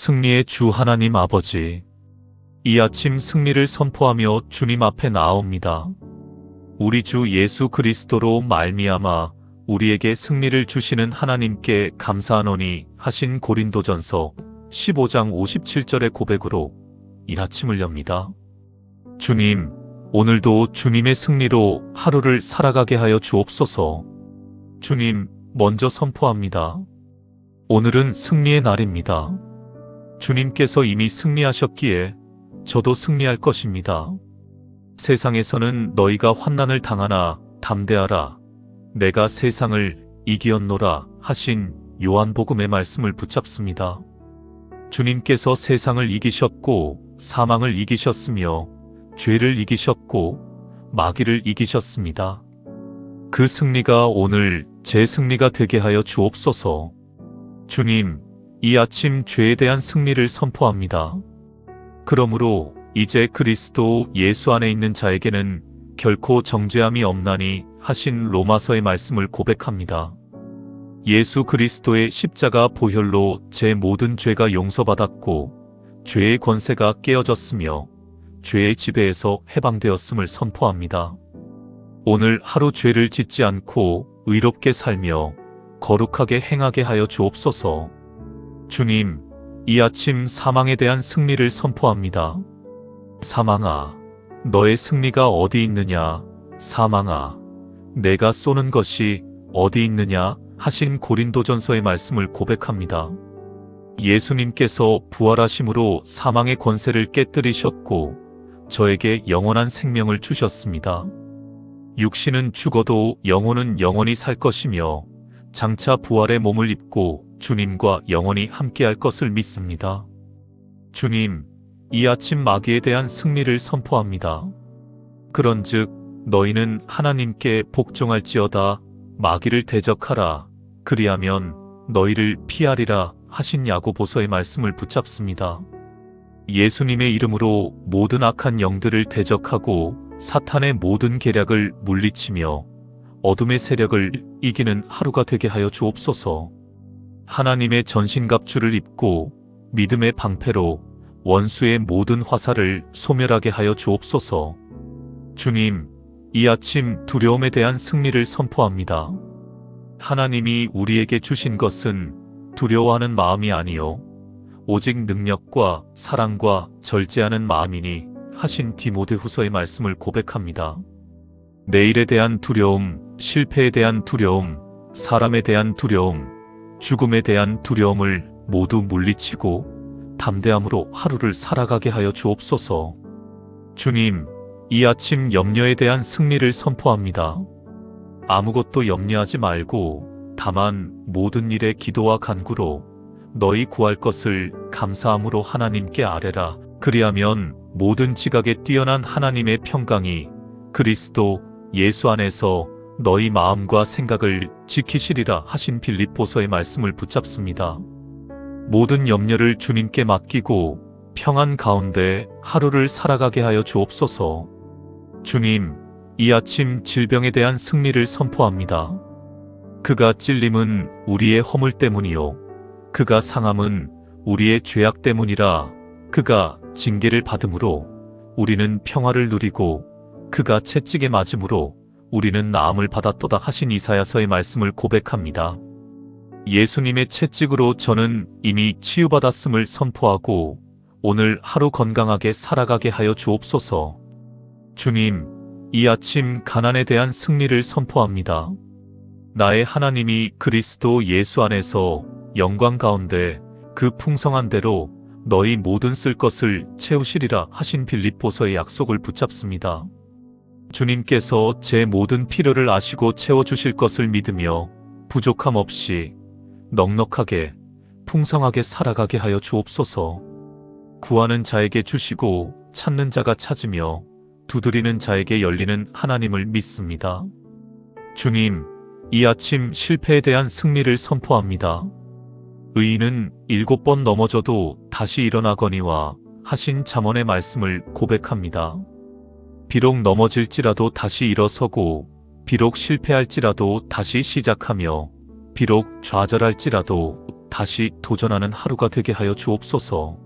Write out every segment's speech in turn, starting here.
승리의 주 하나님 아버지, 이 아침 승리를 선포하며 주님 앞에 나아옵니다. 우리 주 예수 그리스도로 말미암아 우리에게 승리를 주시는 하나님께 감사하노니 하신 고린도전서 15장 57절의 고백으로 이 아침을 엽니다. 주님, 오늘도 주님의 승리로 하루를 살아가게 하여 주옵소서. 주님, 먼저 선포합니다. 오늘은 승리의 날입니다. 주님께서 이미 승리하셨기에 저도 승리할 것입니다. 세상에서는 너희가 환난을 당하나 담대하라. 내가 세상을 이기었노라 하신 요한복음의 말씀을 붙잡습니다. 주님께서 세상을 이기셨고 사망을 이기셨으며 죄를 이기셨고 마귀를 이기셨습니다. 그 승리가 오늘 제 승리가 되게 하여 주옵소서. 주님, 이 아침 죄에 대한 승리를 선포합니다. 그러므로 이제 그리스도 예수 안에 있는 자에게는 결코 정죄함이 없나니 하신 로마서의 말씀을 고백합니다. 예수 그리스도의 십자가 보혈로 제 모든 죄가 용서받았고 죄의 권세가 깨어졌으며 죄의 지배에서 해방되었음을 선포합니다. 오늘 하루 죄를 짓지 않고 의롭게 살며 거룩하게 행하게 하여 주옵소서. 주님, 이 아침 사망에 대한 승리를 선포합니다. 사망아, 너의 승리가 어디 있느냐? 사망아, 내가 쏘는 것이 어디 있느냐? 하신 고린도전서의 말씀을 고백합니다. 예수님께서 부활하심으로 사망의 권세를 깨뜨리셨고 저에게 영원한 생명을 주셨습니다. 육신은 죽어도 영혼은 영원히 살 것이며 장차 부활의 몸을 입고 주님과 영원히 함께할 것을 믿습니다. 주님, 이 아침 마귀에 대한 승리를 선포합니다. 그런즉 너희는 하나님께 복종할지어다. 마귀를 대적하라. 그리하면 너희를 피하리라 하신 야고보서의 말씀을 붙잡습니다. 예수님의 이름으로 모든 악한 영들을 대적하고 사탄의 모든 계략을 물리치며 어둠의 세력을 이기는 하루가 되게 하여 주옵소서. 하나님의 전신갑주를 입고 믿음의 방패로 원수의 모든 화살을 소멸하게 하여 주옵소서. 주님, 이 아침 두려움에 대한 승리를 선포합니다. 하나님이 우리에게 주신 것은 두려워하는 마음이 아니요 오직 능력과 사랑과 절제하는 마음이니 하신 디모데후서의 말씀을 고백합니다. 내일에 대한 두려움, 실패에 대한 두려움, 사람에 대한 두려움, 죽음에 대한 두려움을 모두 물리치고 담대함으로 하루를 살아가게 하여 주옵소서. 주님, 이 아침 염려에 대한 승리를 선포합니다. 아무것도 염려하지 말고 다만 모든 일에 기도와 간구로 너희 구할 것을 감사함으로 하나님께 아뢰라. 그리하면 모든 지각에 뛰어난 하나님의 평강이 그리스도 예수 안에서 너희 마음과 생각을 지키시리라 하신 빌립보서의 말씀을 붙잡습니다. 모든 염려를 주님께 맡기고 평안 가운데 하루를 살아가게 하여 주옵소서. 주님, 이 아침 질병에 대한 승리를 선포합니다. 그가 찔림은 우리의 허물 때문이요 그가 상함은 우리의 죄악 때문이라. 그가 징계를 받음으로 우리는 평화를 누리고 그가 채찍에 맞음으로 우리는 나음을 받았도다 하신 이사야서의 말씀을 고백합니다. 예수님의 채찍으로 저는 이미 치유받았음을 선포하고 오늘 하루 건강하게 살아가게 하여 주옵소서. 주님, 이 아침 가난에 대한 승리를 선포합니다. 나의 하나님이 그리스도 예수 안에서 영광 가운데 그 풍성한 대로 너희 모든 쓸 것을 채우시리라 하신 빌립보서의 약속을 붙잡습니다. 주님께서 제 모든 필요를 아시고 채워주실 것을 믿으며 부족함 없이 넉넉하게 풍성하게 살아가게 하여 주옵소서. 구하는 자에게 주시고 찾는 자가 찾으며 두드리는 자에게 열리는 하나님을 믿습니다. 주님, 이 아침 실패에 대한 승리를 선포합니다. 의인은 7번 넘어져도 다시 일어나거니와 하신 잠언의 말씀을 고백합니다. 비록 넘어질지라도 다시 일어서고 비록 실패할지라도 다시 시작하며 비록 좌절할지라도 다시 도전하는 하루가 되게 하여 주옵소서.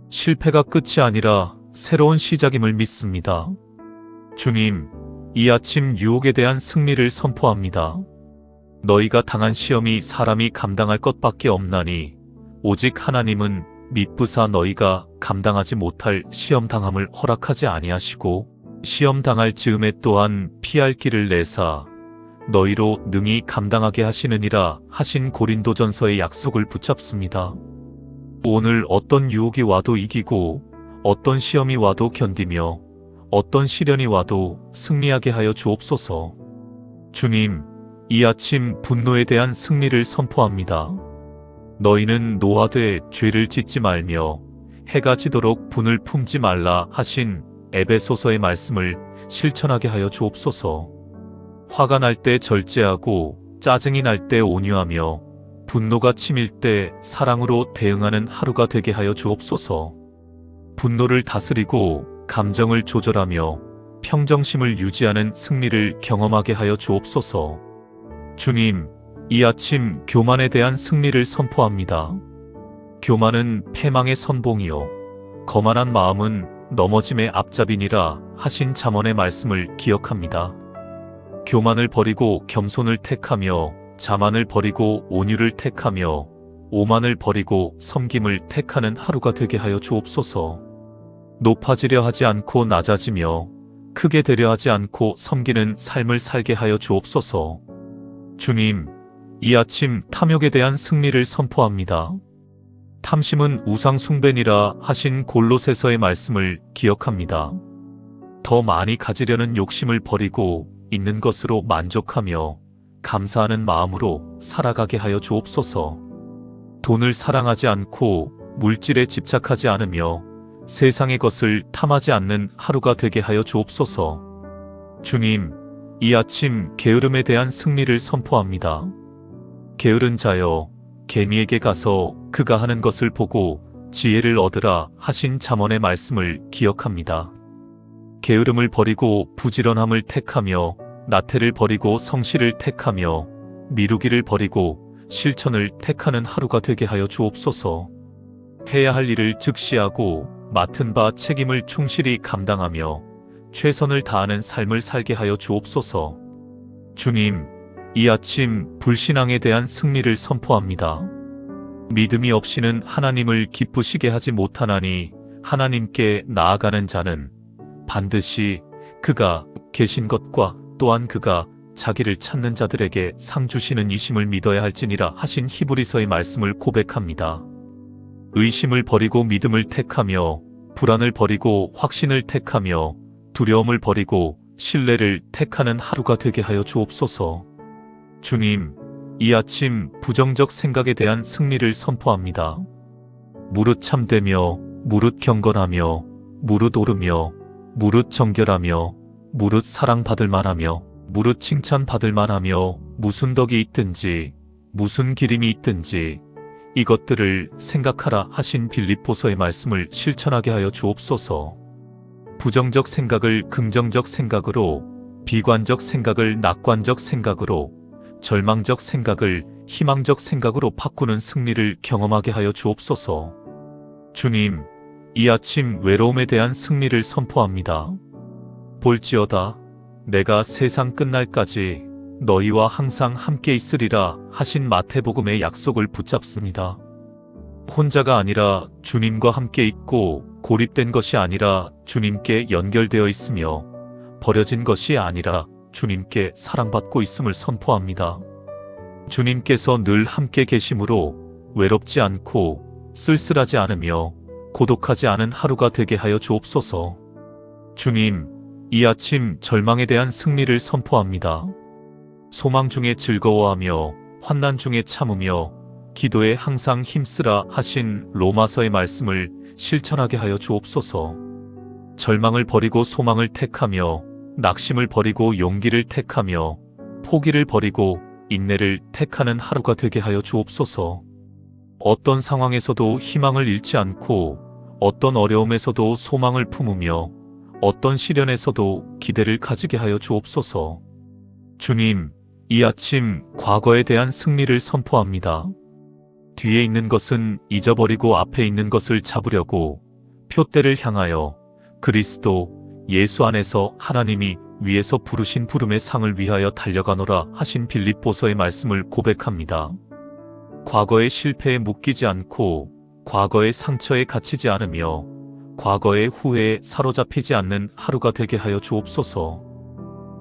실패가 끝이 아니라 새로운 시작임을 믿습니다. 주님, 이 아침 유혹에 대한 승리를 선포합니다. 너희가 당한 시험이 사람이 감당할 것밖에 없나니 오직 하나님은 미쁘사 너희가 감당하지 못할 시험 당함을 허락하지 아니하시고 시험 당할 즈음에 또한 피할 길을 내사 너희로 능히 감당하게 하시느니라 하신 고린도전서의 약속을 붙잡습니다. 오늘 어떤 유혹이 와도 이기고 어떤 시험이 와도 견디며 어떤 시련이 와도 승리하게 하여 주옵소서. 주님, 이 아침 분노에 대한 승리를 선포합니다. 너희는 노하되 죄를 짓지 말며 해가 지도록 분을 품지 말라 하신 에베소서의 말씀을 실천하게 하여 주옵소서. 화가 날 때 절제하고 짜증이 날 때 온유하며 분노가 치밀 때 사랑으로 대응하는 하루가 되게 하여 주옵소서. 분노를 다스리고 감정을 조절하며 평정심을 유지하는 승리를 경험하게 하여 주옵소서. 주님, 이 아침 교만에 대한 승리를 선포합니다. 교만은 패망의 선봉이요 거만한 마음은 넘어짐의 앞잡이니라 하신 잠언의 말씀을 기억합니다. 교만을 버리고 겸손을 택하며 자만을 버리고 온유를 택하며 오만을 버리고 섬김을 택하는 하루가 되게 하여 주옵소서. 높아지려 하지 않고 낮아지며 크게 되려 하지 않고 섬기는 삶을 살게 하여 주옵소서. 주님, 이 아침 탐욕에 대한 승리를 선포합니다. 탐심은 우상 숭배니라 하신 골로새서의 말씀을 기억합니다. 더 많이 가지려는 욕심을 버리고 있는 것으로 만족하며 감사하는 마음으로 살아가게 하여 주옵소서. 돈을 사랑하지 않고 물질에 집착하지 않으며 세상의 것을 탐하지 않는 하루가 되게 하여 주옵소서. 주님, 이 아침 게으름에 대한 승리를 선포합니다. 게으른 자여, 개미에게 가서 그가 하는 것을 보고 지혜를 얻으라 하신 잠언의 말씀을 기억합니다. 게으름을 버리고 부지런함을 택하며 나태를 버리고 성실을 택하며 미루기를 버리고 실천을 택하는 하루가 되게 하여 주옵소서. 해야 할 일을 즉시하고 맡은 바 책임을 충실히 감당하며 최선을 다하는 삶을 살게 하여 주옵소서. 주님, 이 아침 불신앙에 대한 승리를 선포합니다. 믿음이 없이는 하나님을 기쁘시게 하지 못하나니 하나님께 나아가는 자는 반드시 그가 계신 것과 또한 그가 자기를 찾는 자들에게 상 주시는 이심을 믿어야 할지니라 하신 히브리서의 말씀을 고백합니다. 의심을 버리고 믿음을 택하며 불안을 버리고 확신을 택하며 두려움을 버리고 신뢰를 택하는 하루가 되게 하여 주옵소서. 주님, 이 아침 부정적 생각에 대한 승리를 선포합니다. 무릇 참되며 무릇 경건하며 무릇 오르며 무릇 정결하며 무릇 사랑받을 만하며 무릇 칭찬받을 만하며 무슨 덕이 있든지 무슨 기림이 있든지 이것들을 생각하라 하신 빌립보서의 말씀을 실천하게 하여 주옵소서. 부정적 생각을 긍정적 생각으로, 비관적 생각을 낙관적 생각으로, 절망적 생각을 희망적 생각으로 바꾸는 승리를 경험하게 하여 주옵소서. 주님, 이 아침 외로움에 대한 승리를 선포합니다. 볼지어다 내가 세상 끝날까지 너희와 항상 함께 있으리라 하신 마태복음의 약속을 붙잡습니다. 혼자가 아니라 주님과 함께 있고 고립된 것이 아니라 주님께 연결되어 있으며 버려진 것이 아니라 주님께 사랑받고 있음을 선포합니다. 주님께서 늘 함께 계심으로 외롭지 않고 쓸쓸하지 않으며 고독하지 않은 하루가 되게 하여 주옵소서. 주님, 이 아침 절망에 대한 승리를 선포합니다. 소망 중에 즐거워하며 환난 중에 참으며 기도에 항상 힘쓰라 하신 로마서의 말씀을 실천하게 하여 주옵소서. 절망을 버리고 소망을 택하며 낙심을 버리고 용기를 택하며 포기를 버리고 인내를 택하는 하루가 되게 하여 주옵소서. 어떤 상황에서도 희망을 잃지 않고 어떤 어려움에서도 소망을 품으며 어떤 시련에서도 기대를 가지게 하여 주옵소서. 주님, 이 아침 과거에 대한 승리를 선포합니다. 뒤에 있는 것은 잊어버리고 앞에 있는 것을 잡으려고 표대를 향하여 그리스도 예수 안에서 하나님이 위에서 부르신 부름의 상을 위하여 달려가노라 하신 빌립보서의 말씀을 고백합니다. 과거의 실패에 묶이지 않고 과거의 상처에 갇히지 않으며 과거의 후회에 사로잡히지 않는 하루가 되게 하여 주옵소서.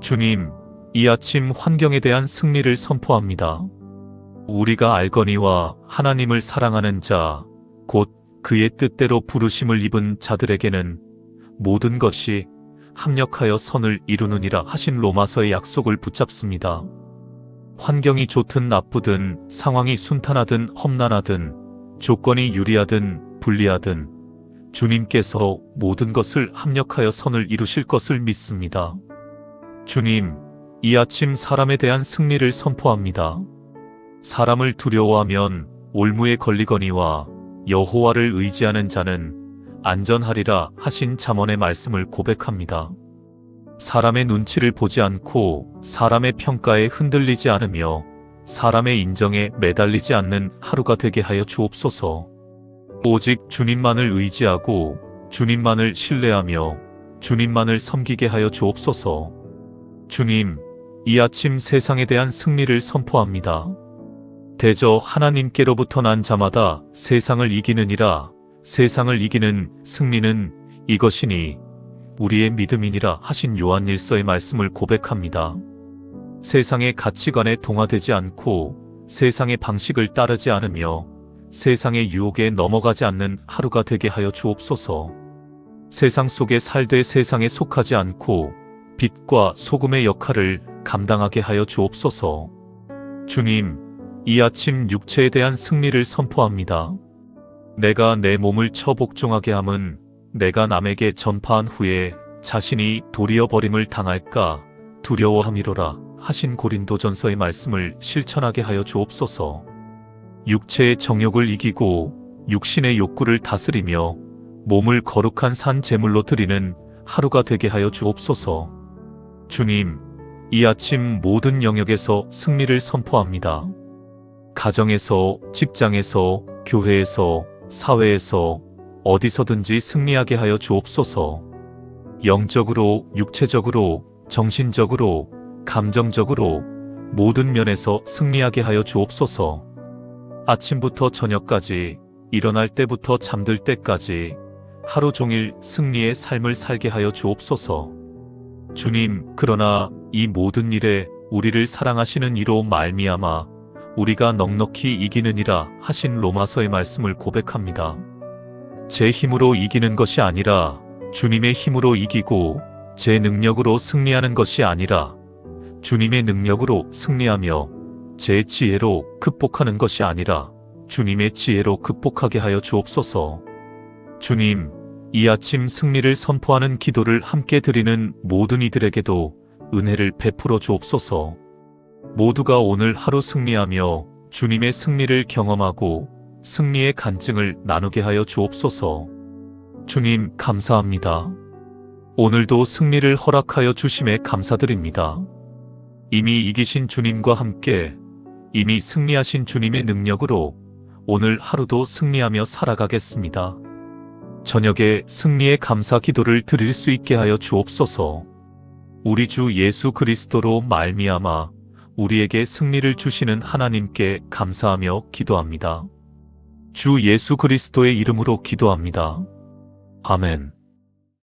주님, 이 아침 환경에 대한 승리를 선포합니다. 우리가 알거니와 하나님을 사랑하는 자, 곧 그의 뜻대로 부르심을 입은 자들에게는 모든 것이 합력하여 선을 이루느니라 하신 로마서의 약속을 붙잡습니다. 환경이 좋든 나쁘든 상황이 순탄하든 험난하든 조건이 유리하든 불리하든 주님께서 모든 것을 합력하여 선을 이루실 것을 믿습니다. 주님, 이 아침 사람에 대한 승리를 선포합니다. 사람을 두려워하면 올무에 걸리거니와 여호와를 의지하는 자는 안전하리라 하신 잠언의 말씀을 고백합니다. 사람의 눈치를 보지 않고 사람의 평가에 흔들리지 않으며 사람의 인정에 매달리지 않는 하루가 되게 하여 주옵소서. 오직 주님만을 의지하고 주님만을 신뢰하며 주님만을 섬기게 하여 주옵소서. 주님, 이 아침 세상에 대한 승리를 선포합니다. 대저 하나님께로부터 난 자마다 세상을 이기느니라. 세상을 이기는 승리는 이것이니 우리의 믿음이니라 하신 요한일서의 말씀을 고백합니다. 세상의 가치관에 동화되지 않고 세상의 방식을 따르지 않으며 세상의 유혹에 넘어가지 않는 하루가 되게 하여 주옵소서. 세상 속에 살되 세상에 속하지 않고 빛과 소금의 역할을 감당하게 하여 주옵소서. 주님, 이 아침 육체에 대한 승리를 선포합니다. 내가 내 몸을 처복종하게 함은 내가 남에게 전파한 후에 자신이 도리어 버림을 당할까 두려워함이로라 하신 고린도전서의 말씀을 실천하게 하여 주옵소서. 육체의 정욕을 이기고 육신의 욕구를 다스리며 몸을 거룩한 산 제물로 드리는 하루가 되게 하여 주옵소서. 주님, 이 아침 모든 영역에서 승리를 선포합니다. 가정에서, 직장에서, 교회에서, 사회에서 어디서든지 승리하게 하여 주옵소서. 영적으로, 육체적으로, 정신적으로, 감정적으로 모든 면에서 승리하게 하여 주옵소서. 아침부터 저녁까지, 일어날 때부터 잠들 때까지 하루 종일 승리의 삶을 살게 하여 주옵소서. 주님, 그러나 이 모든 일에 우리를 사랑하시는 이로 말미암아 우리가 넉넉히 이기느니라 하신 로마서의 말씀을 고백합니다. 제 힘으로 이기는 것이 아니라 주님의 힘으로 이기고 제 능력으로 승리하는 것이 아니라 주님의 능력으로 승리하며 제 지혜로 극복하는 것이 아니라 주님의 지혜로 극복하게 하여 주옵소서. 주님, 이 아침 승리를 선포하는 기도를 함께 드리는 모든 이들에게도 은혜를 베풀어 주옵소서. 모두가 오늘 하루 승리하며 주님의 승리를 경험하고 승리의 간증을 나누게 하여 주옵소서. 주님, 감사합니다. 오늘도 승리를 허락하여 주심에 감사드립니다. 이미 이기신 주님과 함께 이미 승리하신 주님의 능력으로 오늘 하루도 승리하며 살아가겠습니다. 저녁에 승리의 감사 기도를 드릴 수 있게 하여 주옵소서. 우리 주 예수 그리스도로 말미암아 우리에게 승리를 주시는 하나님께 감사하며 기도합니다. 주 예수 그리스도의 이름으로 기도합니다. 아멘.